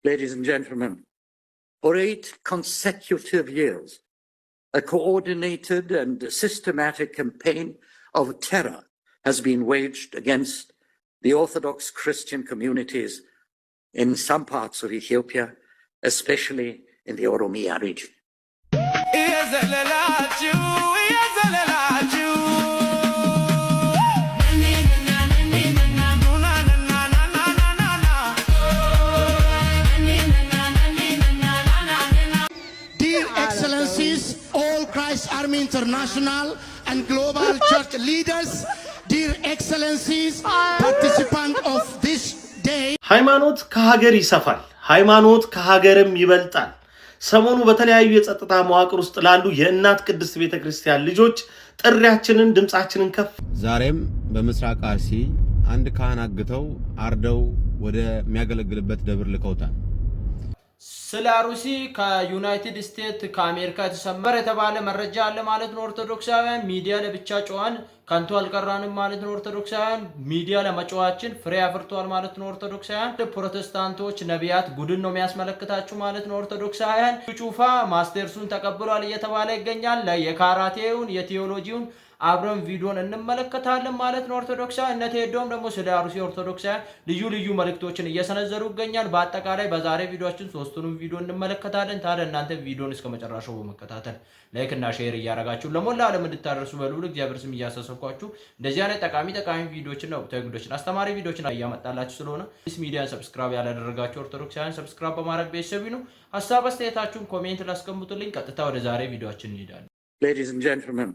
Ladies and gentlemen, for 8 consecutive years, a coordinated and systematic campaign of terror has been waged against the Orthodox Christian communities in some parts of Ethiopia, especially in the Oromia region. Dear Excellencies, all Christ Army International and global church leaders, dear Excellencies, participants of this day. ሃይማኖት ከሀገር ይሰፋል፣ ሃይማኖት ከሀገርም ይበልጣል። ሰሞኑ በተለያዩ የጸጥታ መዋቅር ውስጥ ላሉ የእናት ቅድስት ቤተክርስቲያን ልጆች ጥሪያችንን ድምጻችንን ከፍ ዛሬም በምስራቅ አርሲ አንድ ካህን አግተው አርደው ወደ የሚያገለግልበት ደብር ልከውታል። ስለ አሩሲ ከዩናይትድ ስቴትስ ከአሜሪካ የተሰመረ የተባለ መረጃ አለ ማለት ነው። ኦርቶዶክሳውያን ሚዲያ ለብቻ ጨዋን ከንቱ አልቀራንም ማለት ነው። ኦርቶዶክሳውያን ሚዲያ ለመጫዋችን ፍሬ አፍርቷል ማለት ነው። ኦርቶዶክሳውያን ፕሮቴስታንቶች ነቢያት ጉድን ነው የሚያስመለክታችሁ ማለት ነው። ኦርቶዶክሳውያን ጩፋ ማስተርሱን ተቀብሏል እየተባለ ይገኛል። የካራቴውን የቴዎሎጂውን አብረን ቪዲዮን እንመለከታለን ማለት ነው። ኦርቶዶክሳውያን እነ ቴዶም ደግሞ ስለ አሩሲ ኦርቶዶክሳውያን ልዩ መልእክቶችን እየሰነዘሩ ይገኛል። በአጠቃላይ በዛሬ ቪዲዮአችን ሶስቱንም ቪዲዮ እንመለከታለን። ታዲያ እናንተ ቪዲዮን እስከ መጨረሻው በመከታተል ላይክ እና ሼር እያደረጋችሁ ለሞላ ዓለም እንድታደርሱ በልዑል እግዚአብሔር ስም እያሳሰብኳችሁ እንደዚህ አይነት ጠቃሚ ቪዲዮዎችን ነው ተግዶችን አስተማሪ ቪዲዮዎችን እያመጣላችሁ ስለሆነ ሚዲያን ሰብስክራይብ ያላደረጋችሁ ኦርቶዶክሳውያን ሰብስክራይብ በማድረግ ቤተሰብ ይሁኑ። ሐሳብ አስተያየታችሁን ኮሜንት ላስቀምጡልኝ። ቀጥታ ወደ ዛሬ ቪዲዮአችን እንሄዳለን። Ladies and gentlemen,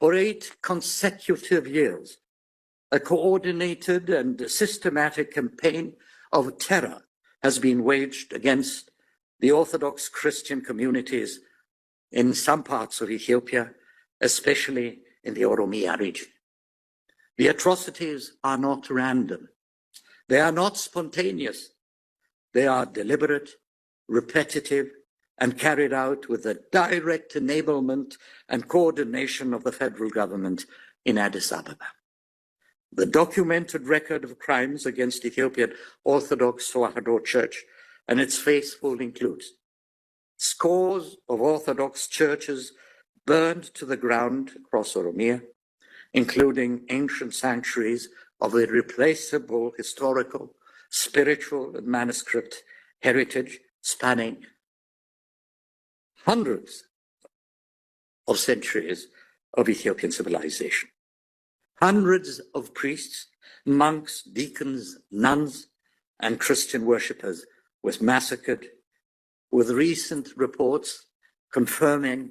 for 8 consecutive years, a coordinated and systematic campaign of terror has been waged against the Orthodox Christian communities in some parts of Ethiopia, especially in the Oromia region. The atrocities are not random. They are not spontaneous. They are deliberate, repetitive, and carried out with the direct enablement and coordination of the federal government in Addis Ababa. The documented record of crimes against Ethiopian Orthodox Tewahdo Church and its faithful includes scores of Orthodox churches burned to the ground across Oromia, including ancient sanctuaries of irreplaceable historical, spiritual, and manuscript heritage spanning hundreds of centuries of Ethiopian civilization. Hundreds of priests, monks, deacons, nuns, and Christian worshippers was massacred, with recent reports confirming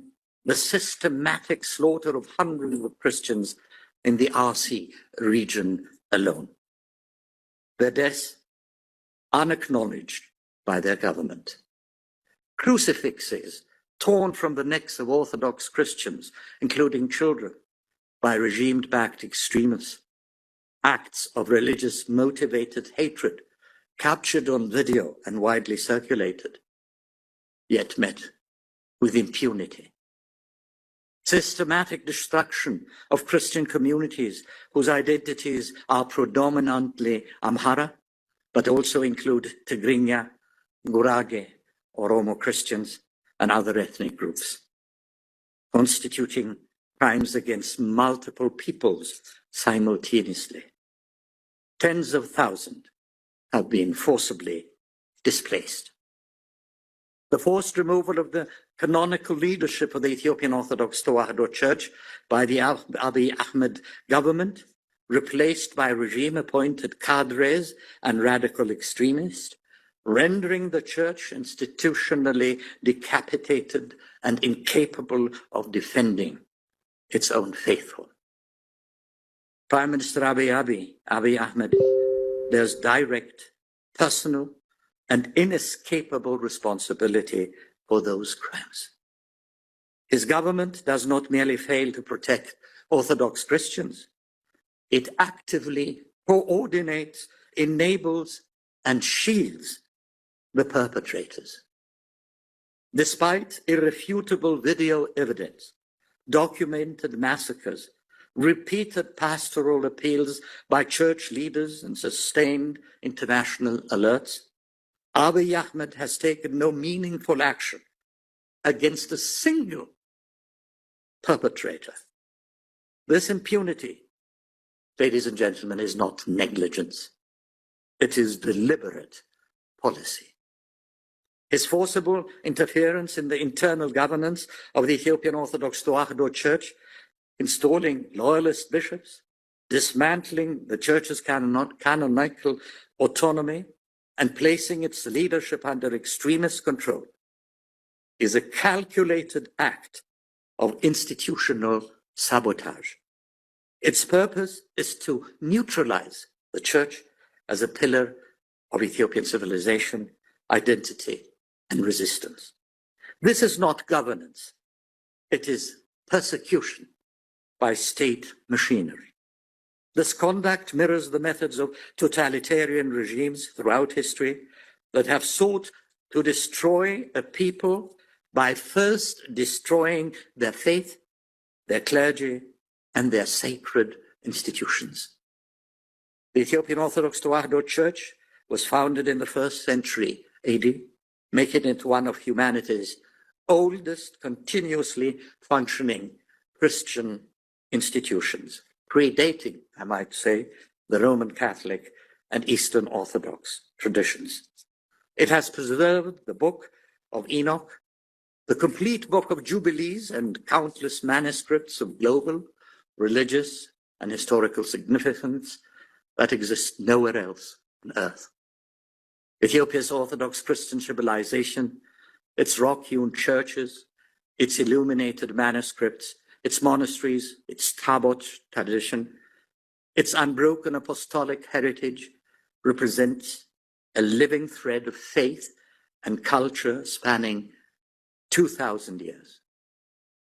the systematic slaughter of hundreds of Christians in the RC region alone. Their deaths unacknowledged by their government. Crucifixes torn from the necks of Orthodox Christians, including children, by regime-backed extremists. Acts of religious-motivated hatred captured on video and widely circulated, yet met with impunity. Systematic destruction of Christian communities whose identities are predominantly Amhara, but also include Tigrinya, Gurage, Oromo Christians, and other ethnic groups, constituting crimes against multiple peoples simultaneously. Tens of thousands have been forcibly displaced. The forced removal of the canonical leadership of the Ethiopian Orthodox Tewahdo Church by the Abiy Ahmed government, replaced by regime-appointed cadres and radical extremists, rendering the church institutionally decapitated and incapable of defending its own faithful. Prime Minister Abiy Ahmed bears direct, personal, and inescapable responsibility for those crimes. His government does not merely fail to protect Orthodox Christians, it actively coordinates, enables, and shields the perpetrators. Despite irrefutable video evidence, documented massacres, repeated pastoral appeals by church leaders, and sustained international alerts, Abiy Ahmed has taken no meaningful action against a single perpetrator. This impunity, ladies and gentlemen, is not negligence. It is deliberate policy. His forcible interference in the internal governance of the Ethiopian Orthodox Tewahdo Church, installing loyalist bishops, dismantling the church's canonical autonomy, and placing its leadership under extremist control, is a calculated act of institutional sabotage. Its purpose is to neutralize the church as a pillar of Ethiopian civilization, identity, and resistance. This is not governance. It is persecution by state machinery. This conduct mirrors the methods of totalitarian regimes throughout history that have sought to destroy a people by first destroying their faith, their clergy, and their sacred institutions. The Ethiopian Orthodox Tewahdo Church was founded in the 1st century AD, making it one of humanity's oldest continuously functioning Christian institutions, predating, I might say, the Roman Catholic and Eastern Orthodox traditions. It has preserved the Book of Enoch, the complete Book of Jubilees, and countless manuscripts of global, religious, and historical significance that exist nowhere else on earth. Ethiopia's Orthodox Christian civilization, its rock-hewn churches, its illuminated manuscripts, its monasteries, its Tabot tradition, its unbroken apostolic heritage represents a living thread of faith and culture spanning 2,000 years.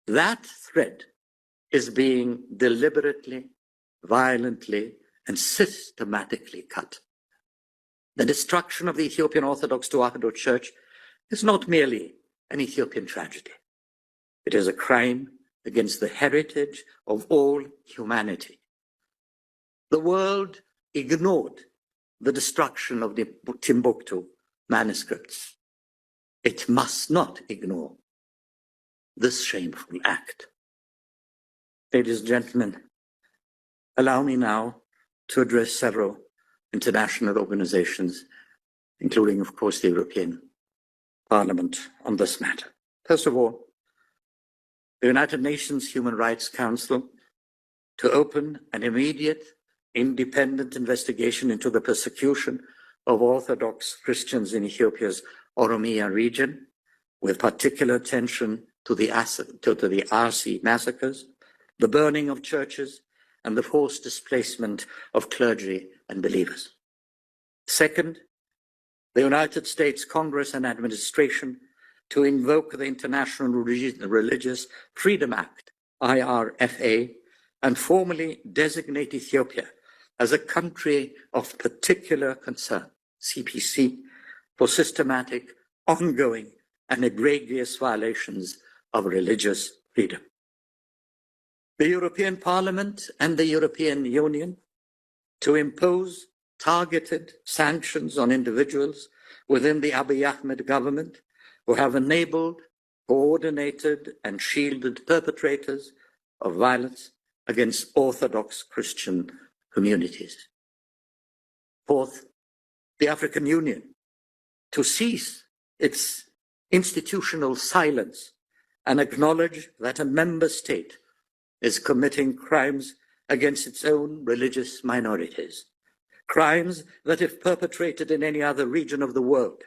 That thread is being deliberately, violently, and systematically cut. The destruction of the Ethiopian Orthodox Tewahdo Church is not merely an Ethiopian tragedy. It is a crime against the heritage of all humanity. The world ignored the destruction of the Timbuktu manuscripts. It must not ignore this shameful act. Ladies and gentlemen, allow me now to address several international organizations, including, of course, the European Parliament, on this matter. First of all, the United Nations Human Rights Council to open an immediate, independent investigation into the persecution of Orthodox Christians in Ethiopia's Oromia region, with particular attention to the Arsi massacres, the burning of churches, and the forced displacement of clergy and believers. Second, the United States Congress and administration to invoke the International Religious Freedom Act, IRFA, and formally designate Ethiopia as a country of particular concern, CPC, for systematic, ongoing, and egregious violations of religious freedom. The European Parliament and the European Union to impose targeted sanctions on individuals within the Abiy Ahmed government who have enabled, coordinated, and shielded perpetrators of violence against Orthodox Christian communities. Fourth, the African Union to cease its institutional silence and acknowledge that a member state is committing crimes against its own religious minorities, crimes that, if perpetrated in any other region of the world,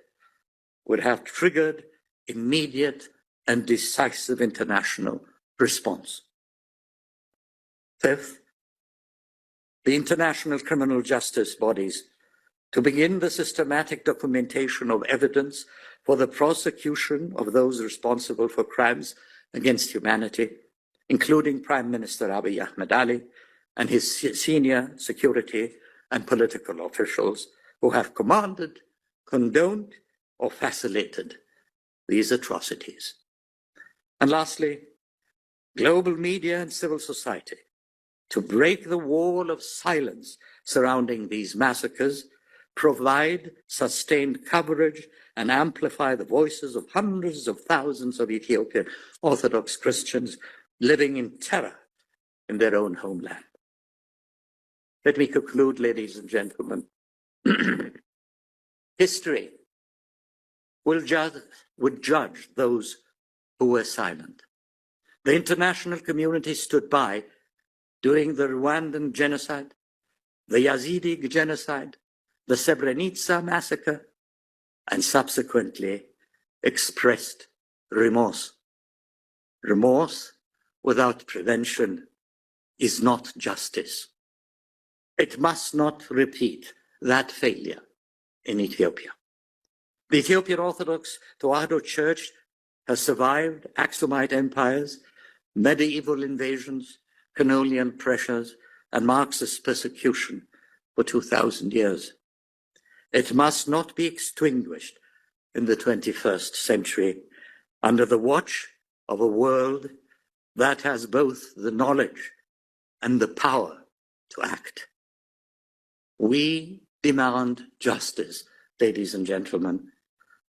would have triggered immediate and decisive international response. Fifth, the international criminal justice bodies to begin the systematic documentation of evidence for the prosecution of those responsible for crimes against humanity, including Prime Minister Abiy Ahmed Ali and his senior security and political officials who have commanded, condoned, or facilitated these atrocities. And lastly, global media and civil society to break the wall of silence surrounding these massacres provide sustained coverage and amplify the voices of hundreds of thousands of Ethiopian Orthodox Christians living in terror in their own homeland. Let me conclude, ladies and gentlemen. History would judge those who were silent. The international community stood by during the Rwandan genocide, the Yazidi genocide, the Srebrenica massacre, and subsequently expressed remorse. Remorse without prevention is not justice. It must not repeat that failure in Ethiopia. The Ethiopian Orthodox Tewahdo Church has survived Aksumite empires, medieval invasions, colonial pressures, and Marxist persecution for 2,000 years. It must not be extinguished in the 21st century under the watch of a world that has both the knowledge and the power to act. We demand justice, ladies and gentlemen.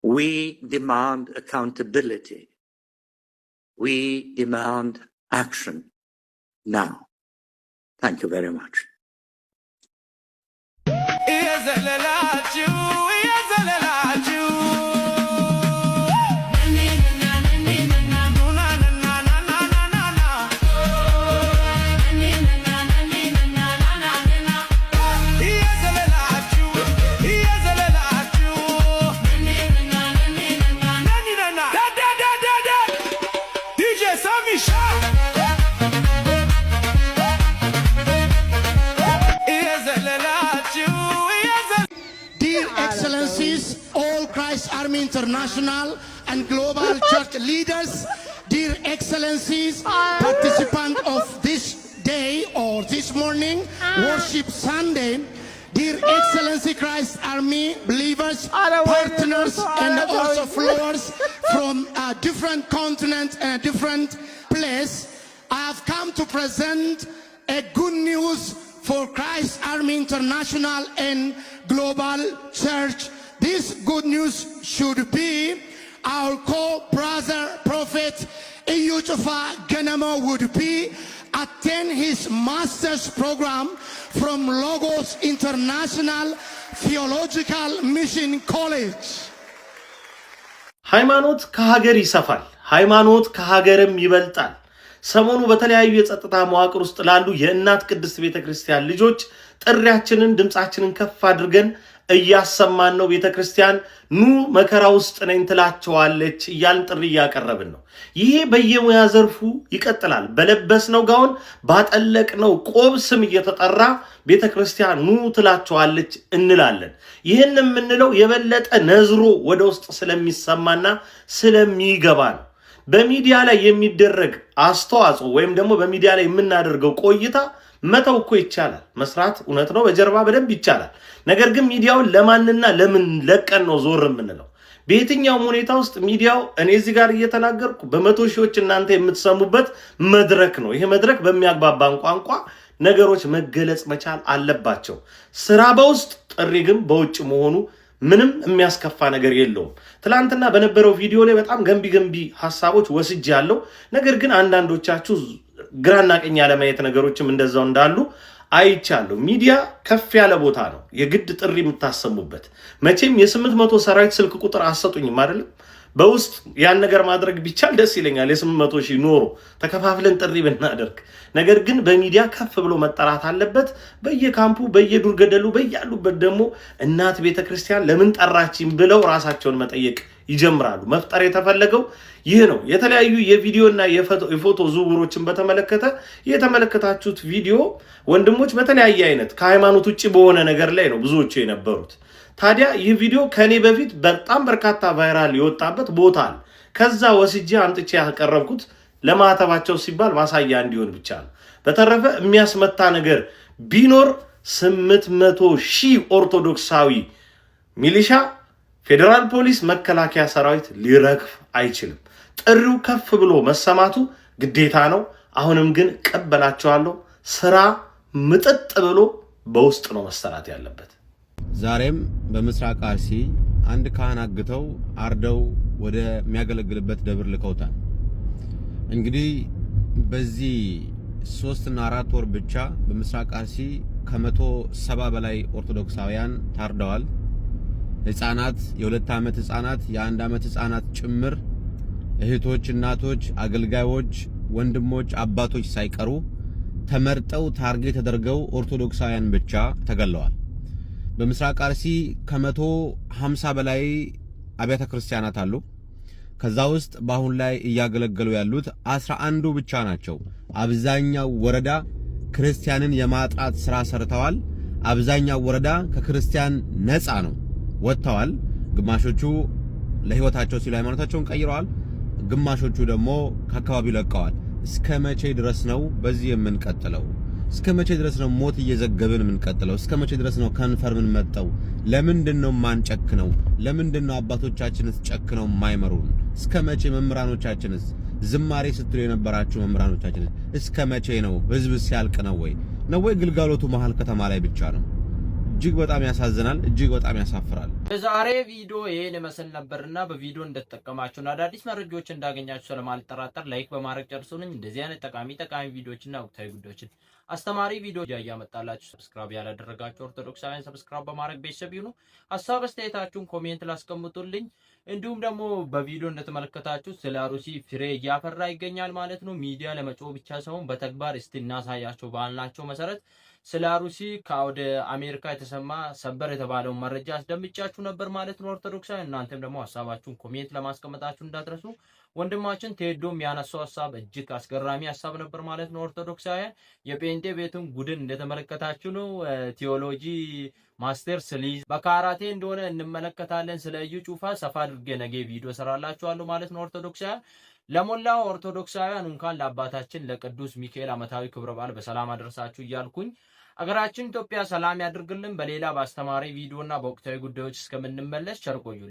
We demand accountability. We demand action now. Thank you very much. International and global church leaders, dear excellencies, participants of this day or this morning, worship Sunday, dear excellency Christ Army believers, partners, and also followers from different continents and different place, I have come to present a good news for Christ Army International and global church. This good news should be our co-brother prophet Ethio Tube would be attend his master's program from Logos International Theological Mission College. ሃይማኖት ከሀገር ይሰፋል፣ ሃይማኖት ከሀገርም ይበልጣል። ሰሞኑ በተለያዩ የጸጥታ መዋቅር ውስጥ ላሉ የእናት ቅድስት ቤተክርስቲያን ልጆች ጥሪያችንን ድምጻችንን ከፍ አድርገን እያሰማን ነው። ቤተክርስቲያን ኑ መከራ ውስጥ ነኝ ትላቸዋለች እያልን ጥሪ እያቀረብን ነው። ይሄ በየሙያ ዘርፉ ይቀጥላል። በለበስነው ጋውን ባጠለቅነው ቆብ ስም እየተጠራ ቤተክርስቲያን ኑ ትላቸዋለች እንላለን። ይህን የምንለው የበለጠ ነዝሮ ወደ ውስጥ ስለሚሰማና ስለሚገባ ነው። በሚዲያ ላይ የሚደረግ አስተዋጽኦ ወይም ደግሞ በሚዲያ ላይ የምናደርገው ቆይታ መተው እኮ ይቻላል። መስራት እውነት ነው፣ በጀርባ በደንብ ይቻላል። ነገር ግን ሚዲያውን ለማንና ለምን ለቀን ነው ዞር የምንለው? በየትኛውም ሁኔታ ውስጥ ሚዲያው እኔ እዚህ ጋር እየተናገርኩ በመቶ ሺዎች እናንተ የምትሰሙበት መድረክ ነው። ይሄ መድረክ በሚያግባባን ቋንቋ ነገሮች መገለጽ መቻል አለባቸው። ስራ በውስጥ ጥሪ ግን በውጭ መሆኑ ምንም የሚያስከፋ ነገር የለውም። ትላንትና በነበረው ቪዲዮ ላይ በጣም ገንቢ ሐሳቦች ወስጃለሁ። ነገር ግን አንዳንዶቻችሁ ግራና ቀኝ ያለማየት ነገሮችም እንደዛው እንዳሉ አይቻለሁ። ሚዲያ ከፍ ያለ ቦታ ነው፣ የግድ ጥሪ የምታሰሙበት። መቼም የ800 ሰራዊት ስልክ ቁጥር አሰጡኝም አይደለም። በውስጥ ያን ነገር ማድረግ ቢቻል ደስ ይለኛል። የ800 ሺህ ኖሮ ተከፋፍለን ጥሪ ብናደርግ። ነገር ግን በሚዲያ ከፍ ብሎ መጠራት አለበት። በየካምፑ በየዱር ገደሉ በያሉበት ደግሞ እናት ቤተክርስቲያን ለምን ጠራችኝ ብለው ራሳቸውን መጠየቅ ይጀምራሉ። መፍጠር የተፈለገው ይህ ነው። የተለያዩ የቪዲዮና የፎቶ ዝውውሮችን በተመለከተ የተመለከታችሁት ቪዲዮ ወንድሞች በተለያየ አይነት ከሃይማኖት ውጪ በሆነ ነገር ላይ ነው ብዙዎቹ የነበሩት። ታዲያ ይህ ቪዲዮ ከኔ በፊት በጣም በርካታ ቫይራል የወጣበት ቦታ አለ። ከዛ ወስጄ አምጥቼ ያቀረብኩት ለማተባቸው ሲባል ማሳያ እንዲሆን ብቻ ነው። በተረፈ የሚያስመታ ነገር ቢኖር 800 ሺህ ኦርቶዶክሳዊ ሚሊሻ፣ ፌደራል ፖሊስ፣ መከላከያ ሰራዊት ሊረግፍ አይችልም። ጥሪው ከፍ ብሎ መሰማቱ ግዴታ ነው። አሁንም ግን ቀበላቸዋለሁ። ስራ ምጥጥ ብሎ በውስጥ ነው መሰራት ያለበት። ዛሬም በምስራቅ አርሲ አንድ ካህን አግተው አርደው ወደ የሚያገለግልበት ደብር ልከውታል። እንግዲህ በዚህ 3 እና 4 ወር ብቻ በምስራቅ አርሲ ከ170 በላይ ኦርቶዶክሳውያን ታርደዋል። ህፃናት፣ የ2 ዓመት ህፃናት፣ የ1 ዓመት ህፃናት ጭምር እህቶች፣ እናቶች፣ አገልጋዮች፣ ወንድሞች፣ አባቶች ሳይቀሩ ተመርጠው ታርጌት ተደርገው ኦርቶዶክሳውያን ብቻ ተገለዋል። በምስራቅ አርሲ ከ150 በላይ አብያተ ክርስቲያናት አሉ። ከዛ ውስጥ በአሁን ላይ እያገለገሉ ያሉት 11ዱ ብቻ ናቸው። አብዛኛው ወረዳ ክርስቲያንን የማጥራት ስራ ሰርተዋል። አብዛኛው ወረዳ ከክርስቲያን ነፃ ነው ወጥተዋል። ግማሾቹ ለህይወታቸው ሲሉ ሃይማኖታቸውን ቀይረዋል። ግማሾቹ ደግሞ ከአካባቢው ለቀዋል። እስከ መቼ ድረስ ነው በዚህ የምንቀጥለው? እስከ መቼ ድረስ ነው ሞት እየዘገብን የምንቀጥለው? እስከ መቼ ድረስ ነው ከንፈር ምን መጣው? ለምንድነው ማንጨክነው? ለምንድነው አባቶቻችንስ ጨክነው የማይመሩን? እስከ መቼ መምራኖቻችንስ ዝማሬ ስትሉ የነበራችሁ መምራኖቻችንስ እስከ መቼ ነው? ህዝብ ሲያልቅ ነው ወይ ግልጋሎቱ መሃል ከተማ ላይ ብቻ ነው? እጅግ በጣም ያሳዝናል። እጅግ በጣም ያሳፍራል። በዛሬ ቪዲዮ ይሄን መስል ነበርና በቪዲዮ እንደተጠቀማችሁና አዳዲስ መረጃዎች እንዳገኛችሁ ስለማልጠራጠር ላይክ በማድረግ ጨርሱልኝ። እንደዚህ አይነት ጠቃሚ ቪዲዮዎችና ወቅታዊ ጉዳዮችን አስተማሪ ቪዲዮ ያያመጣላችሁ ሰብስክራይብ ያላደረጋችሁ ኦርቶዶክሳውያን ሰብስክራይብ በማድረግ ቤተሰብ ይሁኑ። ሐሳብ አስተያየታችሁን ኮሜንት ላስቀምጡልኝ። እንዲሁም ደግሞ በቪዲዮ እንደተመለከታችሁ ስለ አሩሲ ፍሬ እያፈራ ይገኛል ማለት ነው። ሚዲያ ለመጮህ ብቻ ሳይሆን በተግባር እስቲ እናሳያቸው ባልናቸው መሰረት ስለ አሩሲ ከወደ አሜሪካ የተሰማ ሰበር የተባለው መረጃ አስደምጫችሁ ነበር ማለት ነው ኦርቶዶክሳውያን። እናንተም ደግሞ ሐሳባችሁን ኮሜንት ለማስቀመጣችሁ እንዳትረሱ። ወንድማችን ቴዶም ያነሳው ሐሳብ እጅግ አስገራሚ ሐሳብ ነበር ማለት ነው ኦርቶዶክሳውያን። የጴንጤ ቤቱን ጉድን እንደተመለከታችሁ ነው። ቴዎሎጂ ማስተር ስሊዝ በካራቴ እንደሆነ እንመለከታለን። ስለ እዩ ጩፋ ሰፋ አድርጌ ነገ ቪዲዮ ሰራላችኋለሁ ማለት ነው ኦርቶዶክሳውያን። ለሞላው ኦርቶዶክሳውያን እንኳን ለአባታችን ለቅዱስ ሚካኤል ዓመታዊ ክብረ በዓል በሰላም አደረሳችሁ እያልኩኝ አገራችን ኢትዮጵያ ሰላም ያድርግልን። በሌላ በአስተማሪ ቪዲዮና በወቅታዊ ጉዳዮች እስከምንመለስ ቸር ቆዩ።